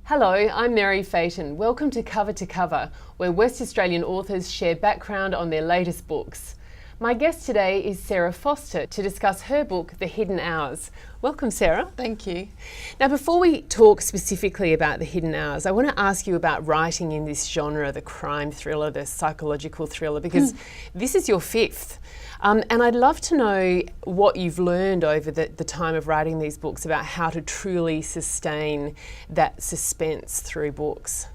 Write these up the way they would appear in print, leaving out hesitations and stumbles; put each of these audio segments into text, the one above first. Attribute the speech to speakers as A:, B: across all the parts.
A: Hello, I'm Meri Fatin. Welcome to Cover, where West Australian authors share background on their latest books. My guest today is Sara Foster to discuss her book, The Hidden Hours. Welcome, Sara.
B: Thank you.
A: Now, before we talk specifically about The Hidden Hours, I want to ask you about writing in this genre, the crime thriller, the psychological thriller, because this is your fifth. And I'd love to know what you've learned over the time of writing these books about how to truly sustain that suspense through books.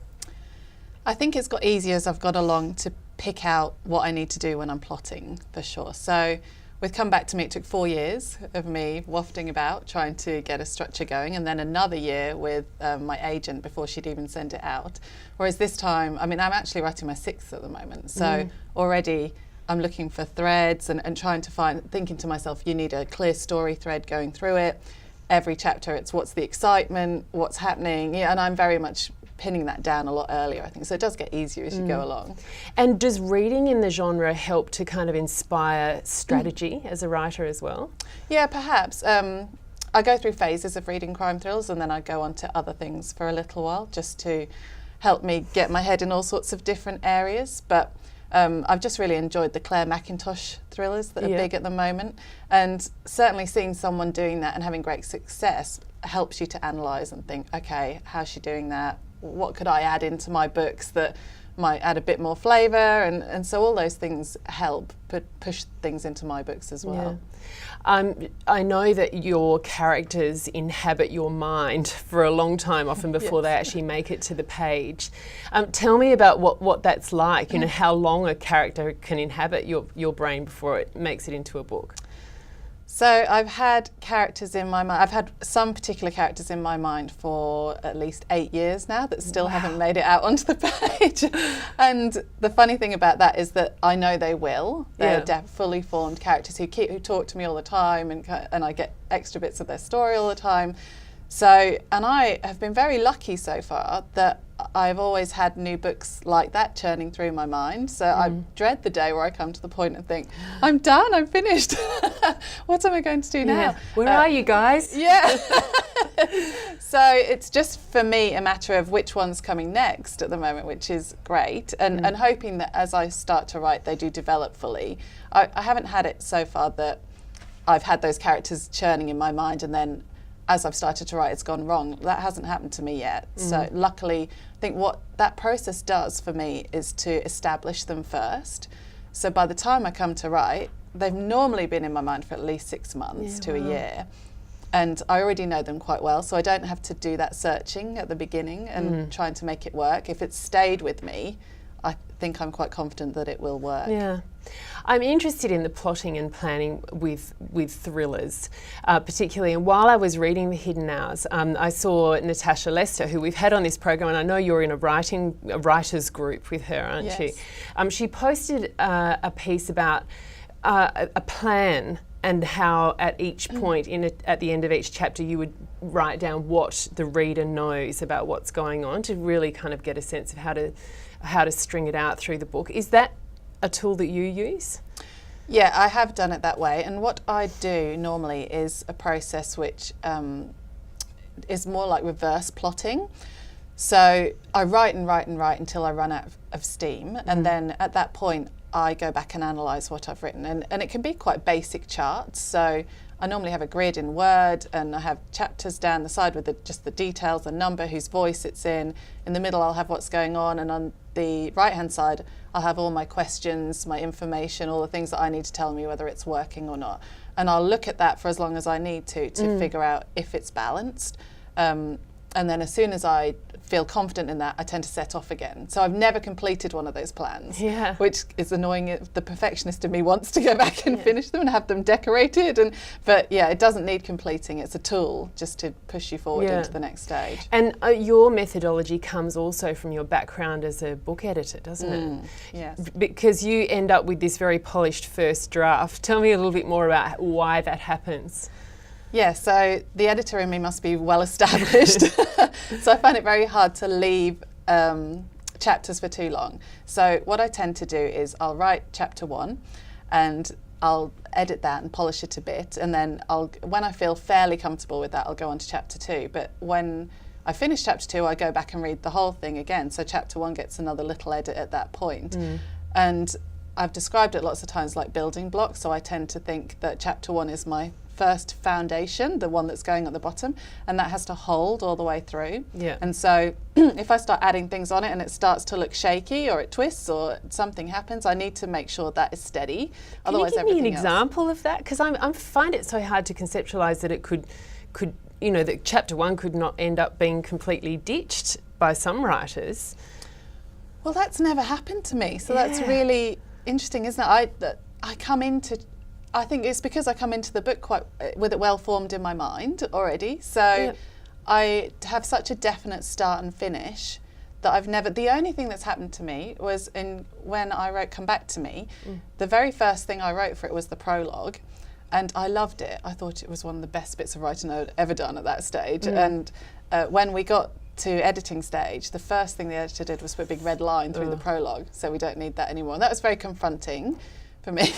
B: I think it's got easier as I've got along to pick out what I need to do when I'm plotting, for sure. So with Come Back to Me, it took 4 years of me wafting about trying to get a structure going, and then another year with my agent before she'd even send it out. Whereas this time, I'm actually writing my sixth at the moment, so already I'm looking for threads and trying to thinking to myself, you need a clear story thread going through it. Every chapter, it's what's the excitement, what's happening, and I'm very much pinning that down a lot earlier, I think. So it does get easier as you go along.
A: And does reading in the genre help to kind of inspire strategy as a writer as well? Yeah,
B: perhaps. I go through phases of reading crime thrillers and then I go on to other things for a little while just to help me get my head in all sorts of different areas. But I've just really enjoyed the Claire Mackintosh thrillers that are big at the moment, and certainly seeing someone doing that and having great success helps you to analyse and think, okay, how's she doing that? What could I add into my books that might add a bit more flavour? And so all those things help push things into my books as well.
A: I know that your characters inhabit your mind for a long time, often before they actually make it to the page. Tell me about what that's like, how long a character can inhabit your brain before it makes it into a book.
B: So I've had characters in my mind, I've had some particular characters in my mind for at least 8 years now that still haven't made it out onto the page. And the funny thing about that is that I know they will. They're fully formed characters who talk to me all the time, and I get extra bits of their story all the time. So, and I have been very lucky so far that I've always had new books like that churning through my mind. So I dread the day where I come to the point and think, I'm done, I'm finished. What am I going to do now?
A: Where are you guys?
B: Yeah. So it's just for me a matter of which one's coming next at the moment, which is great. And hoping that as I start to write, they do develop fully. I haven't had it so far that I've had those characters churning in my mind and then as I've started to write, it's gone wrong. That hasn't happened to me yet. So luckily, I think what that process does for me is to establish them first. So by the time I come to write, they've normally been in my mind for at least 6 months to a year. And I already know them quite well, so I don't have to do that searching at the beginning and trying to make it work. If it's stayed with me, I think I'm quite confident that it will work.
A: Yeah. I'm interested in the plotting and planning with thrillers, particularly. And while I was reading The Hidden Hours, I saw Natasha Lester, who we've had on this program, and I know you're in a writers group with her, aren't you? She posted a piece about a plan and how at each point, at the end of each chapter, you would write down what the reader knows about what's going on to really kind of get a sense of how to string it out through the book. Is that a tool that you use?
B: Yeah, I have done it that way. And what I do normally is a process which is more like reverse plotting. So I write and write and write until I run out of steam. And then at that point, I go back and analyse what I've written. And it can be quite basic charts. So I normally have a grid in Word, and I have chapters down the side with just the details, the number, whose voice it's in. In the middle, I'll have what's going on, and on the right-hand side, I'll have all my questions, my information, all the things that I need to tell me whether it's working or not. And I'll look at that for as long as I need to figure out if it's balanced. And then as soon as I feel confident in that, I tend to set off again. So I've never completed one of those plans, which is annoying. The perfectionist in me wants to go back and finish them and have them decorated. But yeah, it doesn't need completing. It's a tool just to push you forward into the next stage.
A: And your methodology comes also from your background as a book editor, doesn't it?
B: Yes.
A: Because you end up with this very polished first draft. Tell me a little bit more about why that happens.
B: Yeah, so the editor in me must be well established. So I find it very hard to leave chapters for too long. So what I tend to do is I'll write chapter 1 and I'll edit that and polish it a bit, and then when I feel fairly comfortable with that, I'll go on to chapter 2. But when I finish chapter 2, I go back and read the whole thing again. So chapter 1 gets another little edit at that point. And I've described it lots of times like building blocks. So I tend to think that chapter 1 is my first foundation, the one that's going at the bottom, and that has to hold all the way through.
A: Yeah.
B: And so if I start adding things on it and it starts to look shaky or it twists or something happens, I need to make sure that is steady.
A: Can you give me an example of that? Because I find it so hard to conceptualise that it could that chapter 1 could not end up being completely ditched by some writers.
B: Well, that's never happened to me, so that's really interesting, isn't it? I think it's because I come into the book quite with it well formed in my mind already. So I have such a definite start and finish that the only thing that's happened to me was when I wrote Come Back to Me, the very first thing I wrote for it was the prologue, and I loved it. I thought it was one of the best bits of writing I'd ever done at that stage. And when we got to editing stage, the first thing the editor did was put a big red line through the prologue, so we don't need that anymore. And that was very confronting for me.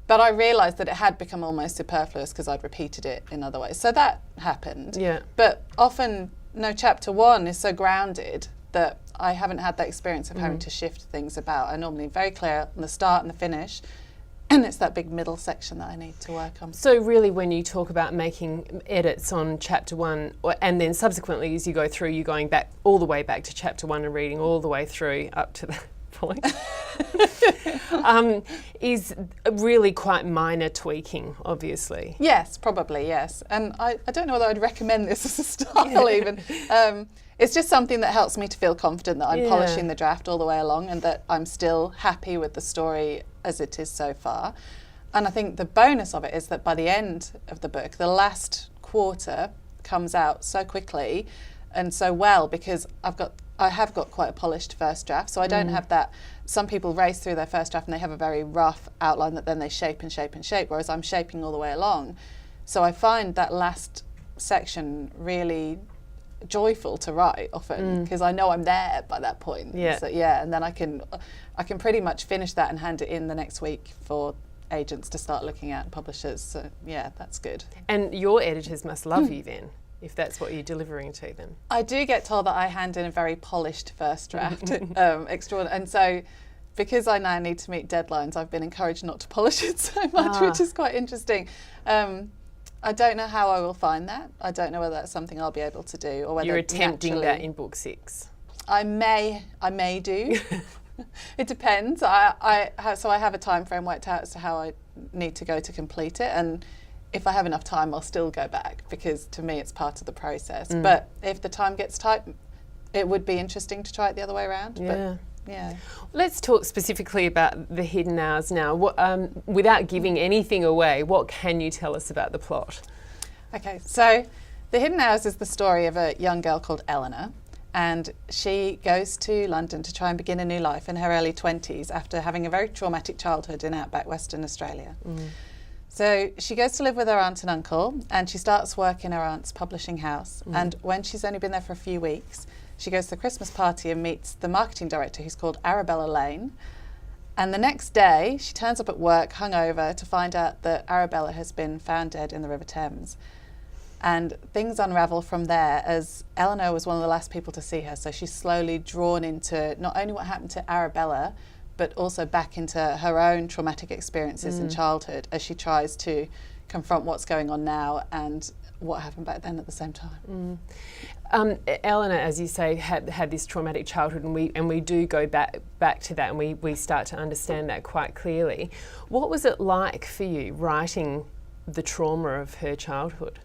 B: But I realised that it had become almost superfluous because I'd repeated it in other ways. So that happened. Yeah. But often, chapter 1 is so grounded that I haven't had that experience of having to shift things about. I'm normally very clear on the start and the finish, and it's that big middle section that I need to work on. So
A: really when you talk about making edits on chapter 1, and then subsequently as you go through, you're going back all the way back to chapter 1 and reading all the way through up to that point, is really quite minor tweaking, obviously.
B: Yes, probably, yes. And I don't know whether I'd recommend this as a style even. It's just something that helps me to feel confident that I'm polishing the draft all the way along and that I'm still happy with the story as it is so far. And I think the bonus of it is that by the end of the book, the last quarter comes out so quickly and so well because I have got quite a polished first draft, so I don't have that. Some people race through their first draft and they have a very rough outline that then they shape and shape and shape, whereas I'm shaping all the way along. So I find that last section really joyful to write often because I know I'm there by that point.
A: Yeah.
B: So, and then I can pretty much finish that and hand it in the next week for agents to start looking at, publishers. So that's good.
A: And your editors must love you then, if that's what you're delivering to them.
B: I do get told that I hand in a very polished first draft, extraordinary. And so because I now need to meet deadlines, I've been encouraged not to polish it so much, which is quite interesting. I don't know how I will find that. I don't know whether that's something I'll be able to do or whether
A: you're attempting that in book 6.
B: I may do. It depends. So I have a time frame worked out as to how I need to go to complete it, and if I have enough time, I'll still go back because to me it's part of the process. But if the time gets tight, it would be interesting to try it the other way around.
A: Yeah.
B: Yeah.
A: Let's talk specifically about the hidden hours now. Without giving anything away, what can you tell us about the plot?
B: Okay, so The Hidden Hours is the story of a young girl called Eleanor, and she goes to London to try and begin a new life in her early 20s after having a very traumatic childhood in outback Western Australia. So she goes to live with her aunt and uncle, and she starts work in her aunt's publishing house. And when she's only been there for a few weeks, she goes to the Christmas party and meets the marketing director, who's called Arabella Lane. And the next day, she turns up at work hungover to find out that Arabella has been found dead in the River Thames. And things unravel from there, as Eleanor was one of the last people to see her. So she's slowly drawn into not only what happened to Arabella, but also back into her own traumatic experiences in childhood as she tries to confront what's going on now and what happened back then at the same time.
A: Eleanor, as you say, had this traumatic childhood, and we do go back to that, and we start to understand that quite clearly. What was it like for you writing the trauma of her childhood?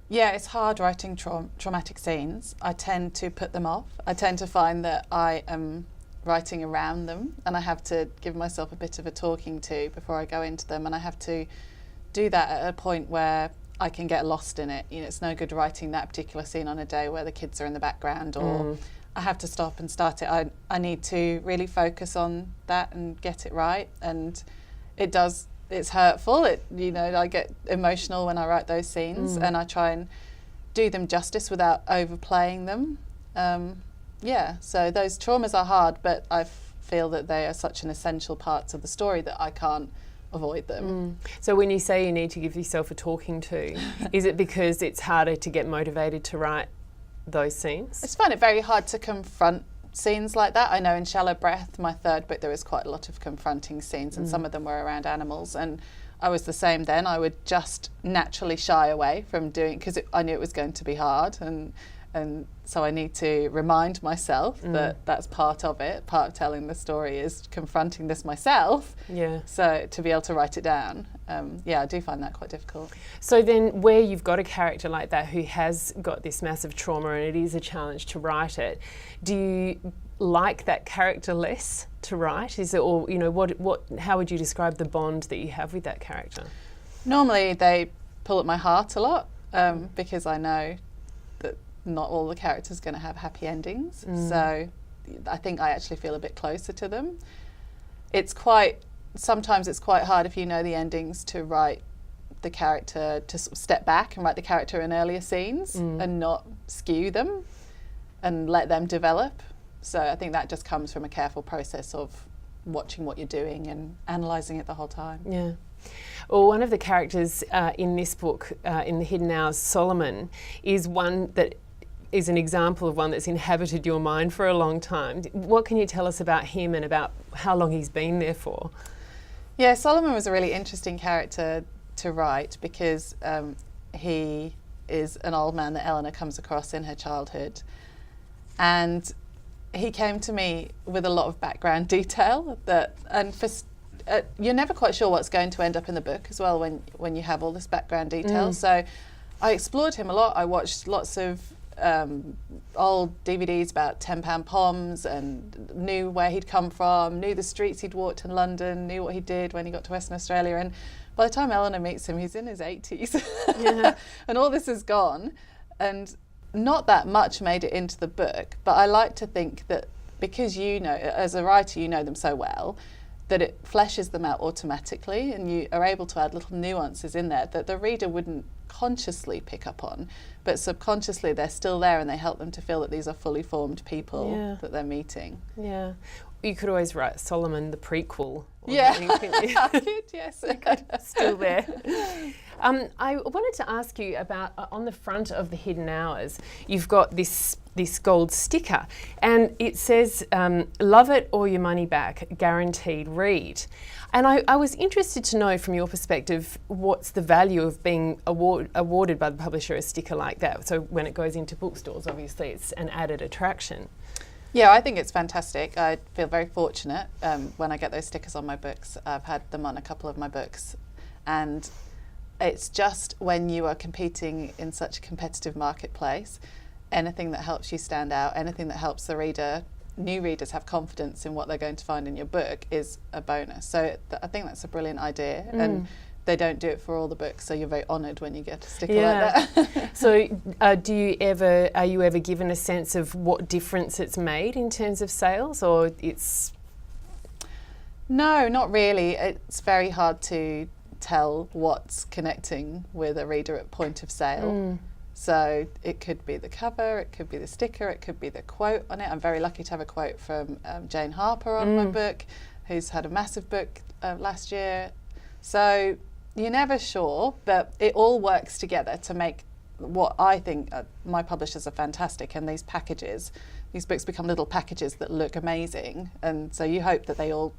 B: Yeah, it's hard writing traumatic scenes. I tend to put them off. I tend to find that I am writing around them, and I have to give myself a bit of a talking to before I go into them, and I have to do that at a point where I can get lost in it. You know, it's no good writing that particular scene on a day where the kids are in the background, or I have to stop and start it. I need to really focus on that and get it right, and it's hurtful. I get emotional when I write those scenes, and I try and do them justice without overplaying them. So those traumas are hard, but I feel that they are such an essential part of the story that I can't avoid them.
A: So when you say you need to give yourself a talking to, is it because it's harder to get motivated to write those scenes?
B: I just find it very hard to confront scenes like that. I know in Shallow Breath, my third book, there was quite a lot of confronting scenes, and some of them were around animals, and I was the same then. I would just naturally shy away from doing, because I knew it was going to be hard, and so I need to remind myself that that's part of it. Part of telling the story is confronting this myself.
A: Yeah.
B: So to be able to write it down, I do find that quite difficult.
A: So then where you've got a character like that who has got this massive trauma and it is a challenge to write it, do you like that character less to write? Is it, or, you know, how would you describe the bond that you have with that character?
B: Normally they pull at my heart a lot, because I know that not all the characters are going to have happy endings. So I think I actually feel a bit closer to them. Sometimes it's quite hard if you know the endings to write the character, to sort of step back and write the character in earlier scenes and not skew them and let them develop. So I think that just comes from a careful process of watching what you're doing and analysing it the whole time.
A: Yeah. Well, one of the characters in this book, in The Hidden Hours, Solomon, is one that is an example of one that's inhabited your mind for a long time. What can you tell us about him and about how long he's been there for?
B: Yeah, Solomon was a really interesting character to write because he is an old man that Eleanor comes across in her childhood. And he came to me with a lot of background detail you're never quite sure what's going to end up in the book as well when you have all this background detail. So I explored him a lot. I watched lots of old DVDs about £10 Poms and knew where he'd come from, knew the streets he'd walked in London, knew what he did when he got to Western Australia. And by the time Eleanor meets him, he's in his 80s.
A: Yeah.
B: And all this is gone. And not that much made it into the book, but I like to think that because you know, as a writer, you know them so well, that it fleshes them out automatically, and you are able to add little nuances in there that the reader wouldn't consciously pick up on, but subconsciously they're still there, and they help them to feel that these are fully formed people that they're meeting.
A: Yeah. You could always write Solomon the prequel.
B: Yeah,
A: I
B: could, yes.
A: Still there. I wanted to ask you about, on the front of The Hidden Hours, you've got this gold sticker, and it says, love it or your money back, guaranteed read. And I was interested to know from your perspective, what's the value of being awarded by the publisher a sticker like that? So when it goes into bookstores, obviously it's an added attraction.
B: Yeah, I think it's fantastic. I feel very fortunate when I get those stickers on my books. I've had them on a couple of my books, and it's just when you are competing in such a competitive marketplace, anything that helps you stand out, anything that helps the reader, new readers have confidence in what they're going to find in your book is a bonus. So I think that's a brilliant idea, and they don't do it for all the books, so you're very honoured when you get a sticker like that.
A: So are you ever given a sense of what difference it's made in terms of sales, or it's...
B: No, not really. It's very hard to tell what's connecting with a reader at point of sale. So it could be the cover, it could be the sticker, it could be the quote on it. I'm very lucky to have a quote from Jane Harper on my book, who's had a massive book last year. So you're never sure, but it all works together to make what I think my publishers are fantastic, and these books become little packages that look amazing, and so you hope that they all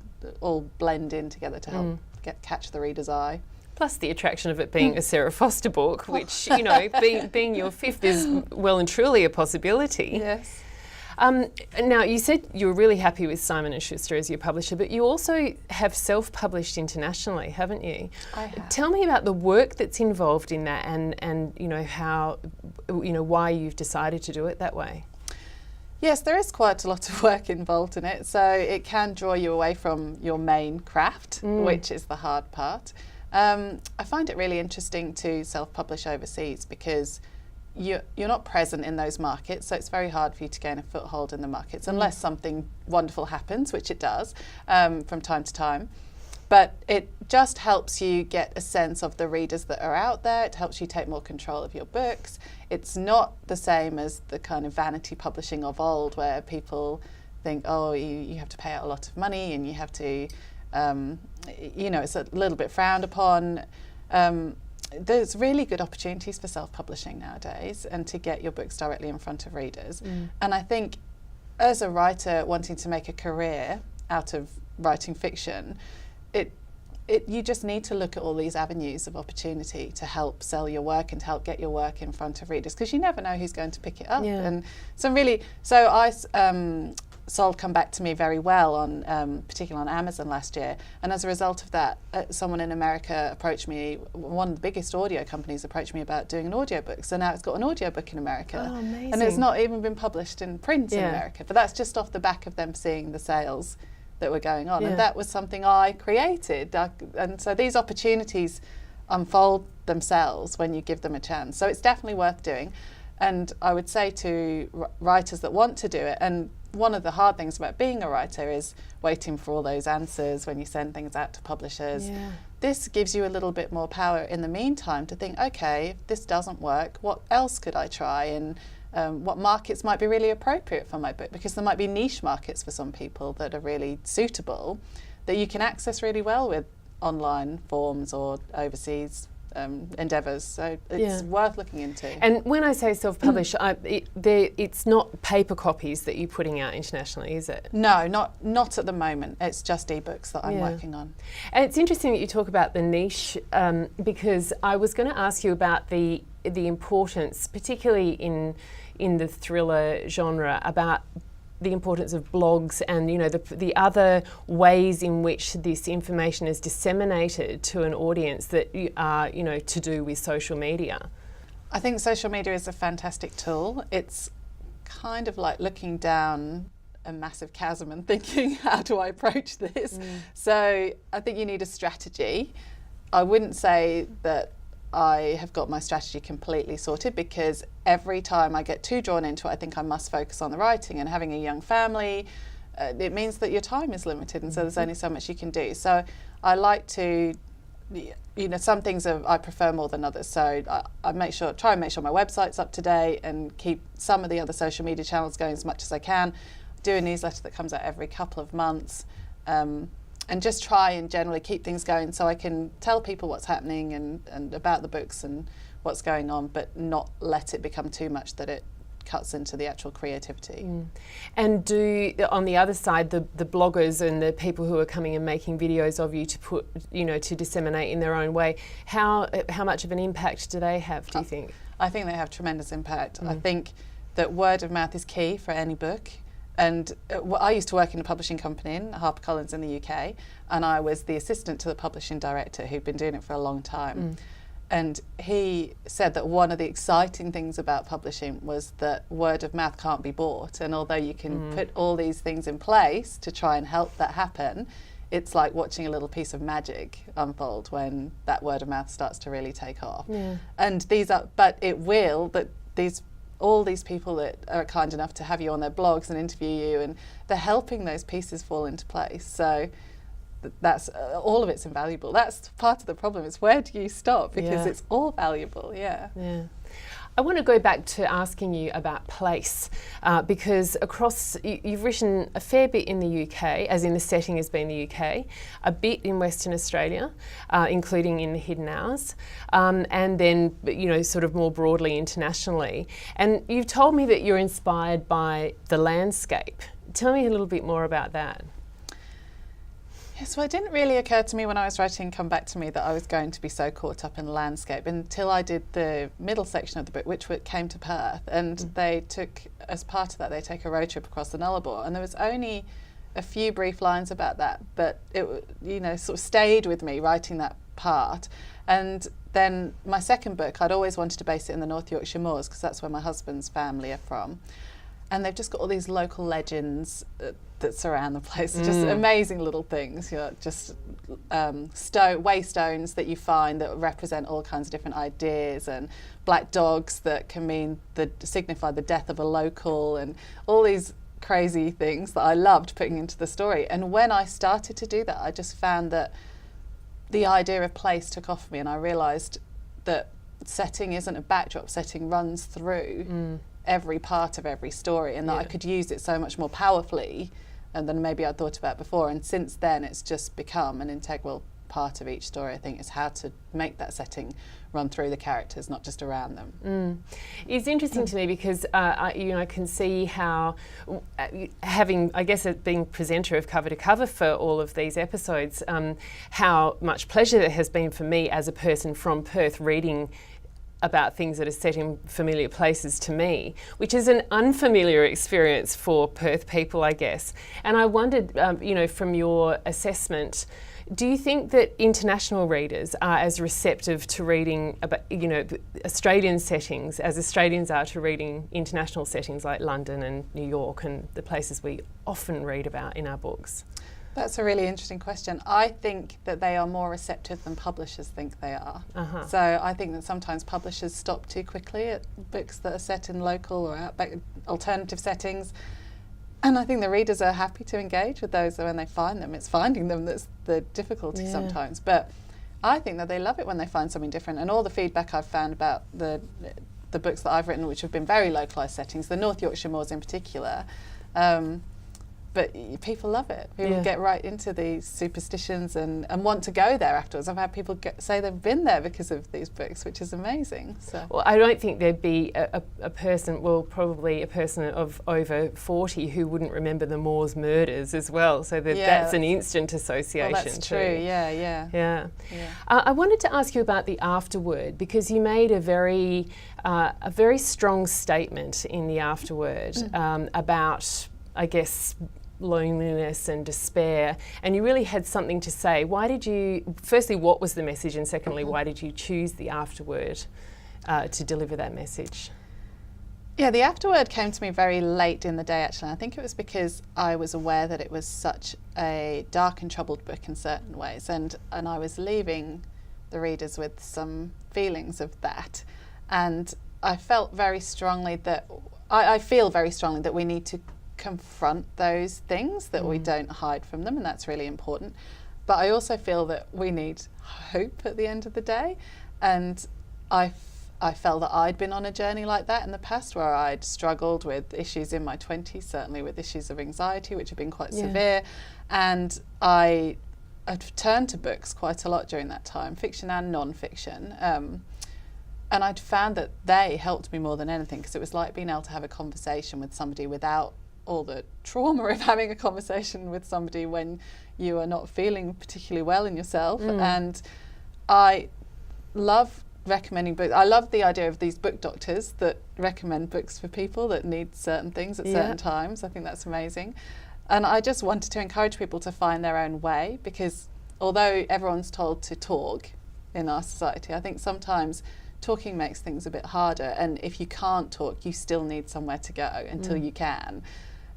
B: blend in together to help catch the reader's eye.
A: Plus the attraction of it being a Sara Foster book, which, you know, being your fifth is well and truly a possibility.
B: Yes.
A: Now, you said you were really happy with Simon & Schuster as your publisher, but you also have self-published internationally, haven't you?
B: I have.
A: Tell me about the work that's involved in that, and you know, how, you know, why you've decided to do it that way.
B: Yes, there is quite a lot of work involved in it, so it can draw you away from your main craft, which is the hard part. I find it really interesting to self-publish overseas because you're not present in those markets, so it's very hard for you to gain a foothold in the markets unless something wonderful happens, which it does from time to time. But it just helps you get a sense of the readers that are out there. It helps you take more control of your books. It's not the same as the kind of vanity publishing of old, where people think, oh, you have to pay out a lot of money and you have to it's a little bit frowned upon. There's really good opportunities for self-publishing nowadays and to get your books directly in front of readers. And I think as a writer wanting to make a career out of writing fiction, you just need to look at all these avenues of opportunity to help sell your work and to help get your work in front of readers, because you never know who's going to pick it up. And so I sold Come Back to Me very well on particularly on Amazon last year, and as a result of that, someone in America approached me, one of the biggest audio companies approached me about doing an audiobook. So now it's got an audiobook in America.
A: Oh, amazing.
B: And it's not even been published in print in America, but that's just off the back of them seeing the sales that were going on. And that was something I created. And so these opportunities unfold themselves when you give them a chance. So it's definitely worth doing. And I would say to writers that want to do it, and one of the hard things about being a writer is waiting for all those answers when you send things out to publishers. This gives you a little bit more power in the meantime to think, okay, if this doesn't work, what else could I try? And what markets might be really appropriate for my book, because there might be niche markets for some people that are really suitable that you can access really well with online forms or overseas endeavours. So it's worth looking into.
A: And when I say self-publish, it's not paper copies that you're putting out internationally, is it?
B: No, not at the moment. It's just ebooks that I'm working on.
A: And it's interesting that you talk about the niche, because I was going to ask you about the importance, particularly in the thriller genre, about the importance of blogs and the other ways in which this information is disseminated to an audience that are to do with social media.
B: I think social media is a fantastic tool. It's kind of like looking down a massive chasm and thinking, how do I approach this? So I think you need a strategy. I wouldn't say that I have got my strategy completely sorted, because every time I get too drawn into it, I think I must focus on the writing, and having a young family, it means that your time is limited, and so there's only so much you can do. So I like to, some things I prefer more than others. So I try and make sure my website's up to date and keep some of the other social media channels going as much as I can. Do a newsletter that comes out every couple of months. And just try and generally keep things going so I can tell people what's happening and about the books and what's going on, but not let it become too much that it cuts into the actual creativity.
A: And do, on the other side, the bloggers and the people who are coming and making videos of you to put, to disseminate in their own way, how much of an impact do they have, do you think?
B: I think they have tremendous impact. I think that word of mouth is key for any book. And I used to work in a publishing company in HarperCollins in the UK, and I was the assistant to the publishing director who'd been doing it for a long time. And he said that one of the exciting things about publishing was that word of mouth can't be bought, and although you can put all these things in place to try and help that happen, it's like watching a little piece of magic unfold when that word of mouth starts to really take off. And all these people that are kind enough to have you on their blogs and interview you, and they're helping those pieces fall into place. So that's all of it's invaluable. That's part of the problem. It's where do you stop, because it's all valuable. I want to go back to asking you about place, because you've written a fair bit in the UK, as in the setting has been the UK, a bit in Western Australia, including in the Hidden Hours, and then sort of more broadly internationally. And you've told me that you're inspired by the landscape. Tell me a little bit more about that. Yes, well, it didn't really occur to me when I was writing Come Back to Me that I was going to be so caught up in the landscape until I did the middle section of the book, which came to Perth, and they took, as part of that, they take a road trip across the Nullarbor, and there was only a few brief lines about that, but it sort of stayed with me writing that part. And then my second book, I'd always wanted to base it in the North Yorkshire Moors, because that's where my husband's family are from. And they've just got all these local legends that surround the place. Just amazing little things, just waystones that you find that represent all kinds of different ideas, and black dogs that can signify the death of a local, and all these crazy things that I loved putting into the story. And when I started to do that, I just found that the idea of place took off me, and I realised that setting isn't a backdrop. Setting runs through every part of every story, and that I could use it so much more powerfully than maybe I'd thought about before. And since then, it's just become an integral part of each story. I think is how to make that setting run through the characters, not just around them.
A: It's interesting to me because I can see how having, I guess, being presenter of Cover to Cover for all of these episodes, how much pleasure it has been for me as a person from Perth reading about things that are set in familiar places to me, which is an unfamiliar experience for Perth people, I guess. And I wondered, from your assessment, do you think that international readers are as receptive to reading about, Australian settings as Australians are to reading international settings like London and New York and the places we often read about in our books?
B: That's a really interesting question. I think that they are more receptive than publishers think they are. So I think that sometimes publishers stop too quickly at books that are set in local or alternative settings. And I think the readers are happy to engage with those when they find them. It's finding them that's the difficulty sometimes. But I think that they love it when they find something different. And all the feedback I've found about the books that I've written, which have been very localised settings, the North Yorkshire moors in particular, but people love it. People get right into these superstitions and want to go there afterwards. I've had people say they've been there because of these books, which is amazing. So.
A: Well, I don't think there'd be a person, probably a person of over 40 who wouldn't remember the Moors murders as well. So that's an instant association.
B: Well, that's true, yeah.
A: I wanted to ask you about the afterword, because you made a very strong statement in the afterword about, I guess, loneliness and despair, and you really had something to say. Firstly, what was the message, and secondly, why did you choose the afterword to deliver that message?
B: Yeah, the afterword came to me very late in the day, actually. I think it was because I was aware that it was such a dark and troubled book in certain ways, and I was leaving the readers with some feelings of that, and I felt very strongly that I feel very strongly that we need to confront those things, that we don't hide from them, and that's really important. But I also feel that we need hope at the end of the day, and I felt that I'd been on a journey like that in the past, where I'd struggled with issues in my 20s, certainly with issues of anxiety, which have been quite severe, and I'd turned to books quite a lot during that time, fiction and non-fiction, and I'd found that they helped me more than anything, because it was like being able to have a conversation with somebody without all the trauma of having a conversation with somebody when you are not feeling particularly well in yourself. And I love recommending books. I love the idea of these book doctors that recommend books for people that need certain things at certain times. I think that's amazing. And I just wanted to encourage people to find their own way, because although everyone's told to talk in our society, I think sometimes talking makes things a bit harder, and if you can't talk, you still need somewhere to go until you can.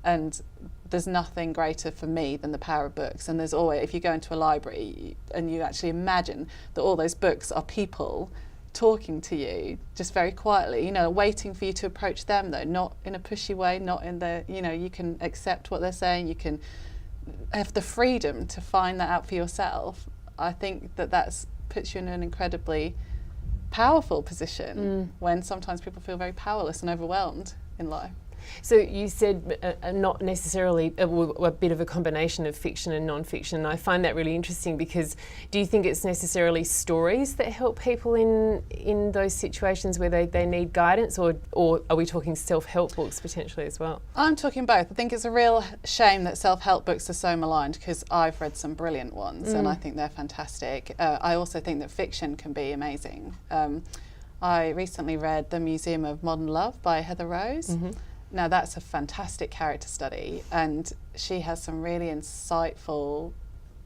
B: And there's nothing greater for me than the power of books. And there's always, if you go into a library and you actually imagine that all those books are people talking to you just very quietly, waiting for you to approach them, though, not in a pushy way, not in the, you can accept what they're saying, you can have the freedom to find that out for yourself. I think that puts you in an incredibly powerful position when sometimes people feel very powerless and overwhelmed in life.
A: So you said not necessarily a bit of a combination of fiction and non-fiction. I find that really interesting, because do you think it's necessarily stories that help people in those situations where they need guidance, or are we talking self-help books potentially as well?
B: I'm talking both. I think it's a real shame that self-help books are so maligned, because I've read some brilliant ones and I think they're fantastic. I also think that fiction can be amazing. I recently read The Museum of Modern Love by Heather Rose. Now that's a fantastic character study, and she has some really insightful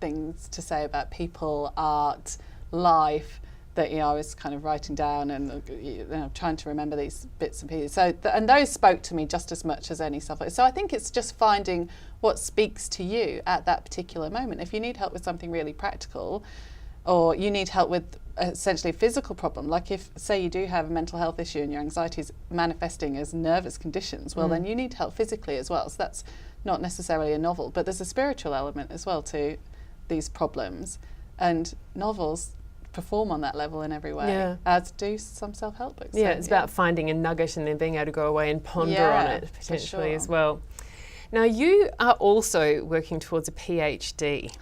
B: things to say about people, art, life, that I was kind of writing down and trying to remember these bits and pieces. So and those spoke to me just as much as any stuff. So I think it's just finding what speaks to you at that particular moment. If you need help with something really practical, or you need help with essentially a physical problem, like if, say, you do have a mental health issue and your anxiety is manifesting as nervous conditions, well, then you need help physically as well. So that's not necessarily a novel, but there's a spiritual element as well to these problems, and novels perform on that level in every way, as do some self-help books.
A: It's about finding a nugget and then being able to go away and ponder on it potentially as well. Now, you are also working towards a PhD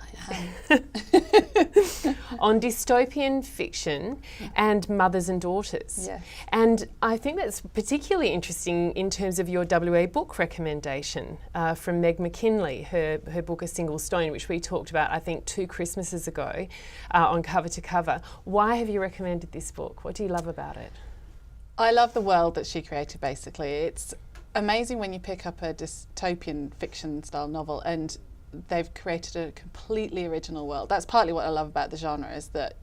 A: on dystopian fiction and mothers and daughters.
B: Yes.
A: And I think that's particularly interesting in terms of your WA book recommendation from Meg McKinley, her book A Single Stone, which we talked about, I think, 2 Christmases ago on Cover to Cover. Why have you recommended this book? What do you love about it?
B: I love the world that she created, basically. It's amazing when you pick up a dystopian fiction style novel and they've created a completely original world. That's partly what I love about the genre, is that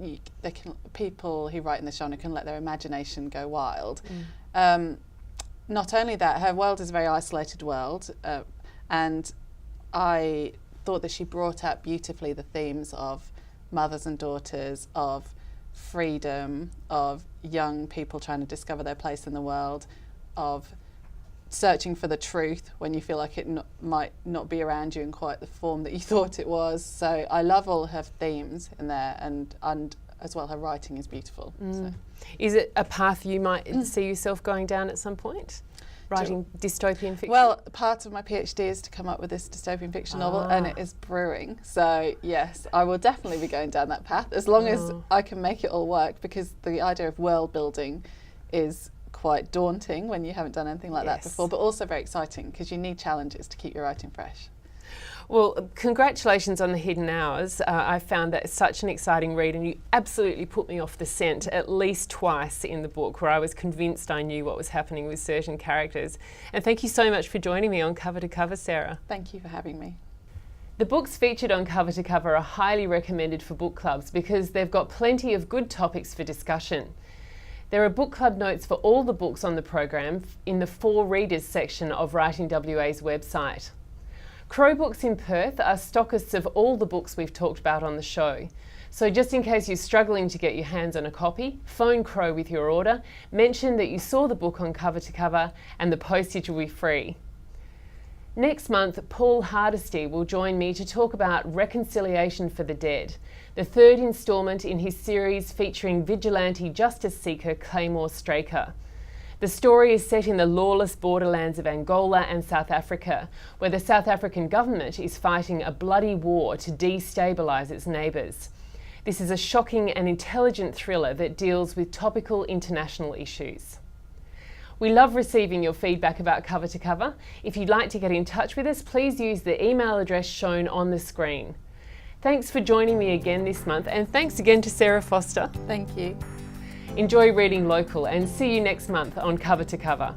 B: people who write in this genre can let their imagination go wild. Not only that, her world is a very isolated world, and I thought that she brought out beautifully the themes of mothers and daughters, of freedom, of young people trying to discover their place in the world, of searching for the truth when you feel like it might not be around you in quite the form that you thought it was. So I love all her themes in there, and as well her writing is beautiful. So.
A: Is it a path you might see yourself going down at some point? Writing dystopian fiction?
B: Well, part of my PhD is to come up with this dystopian fiction novel, and it is brewing. So yes, I will definitely be going down that path, as long as I can make it all work, because the idea of world building is quite daunting when you haven't done anything like that before, but also very exciting because you need challenges to keep your writing fresh.
A: Well, congratulations on The Hidden Hours. I found that such an exciting read, and you absolutely put me off the scent at least twice in the book, where I was convinced I knew what was happening with certain characters. And thank you so much for joining me on Cover to Cover, Sarah.
B: Thank you for having me.
A: The books featured on Cover to Cover are highly recommended for book clubs because they've got plenty of good topics for discussion. There are book club notes for all the books on the program in the For Readers section of Writing WA's website. Crow Books in Perth are stockists of all the books we've talked about on the show. So just in case you're struggling to get your hands on a copy, phone Crow with your order, mention that you saw the book on Cover to Cover, and the postage will be free. Next month, Paul Hardesty will join me to talk about Reconciliation for the Dead, the 3rd instalment in his series featuring vigilante justice seeker Claymore Straker. The story is set in the lawless borderlands of Angola and South Africa, where the South African government is fighting a bloody war to destabilise its neighbours. This is a shocking and intelligent thriller that deals with topical international issues. We love receiving your feedback about Cover to Cover. If you'd like to get in touch with us, please use the email address shown on the screen. Thanks for joining me again this month, and thanks again to Sara Foster.
B: Thank you.
A: Enjoy reading local, and see you next month on Cover to Cover.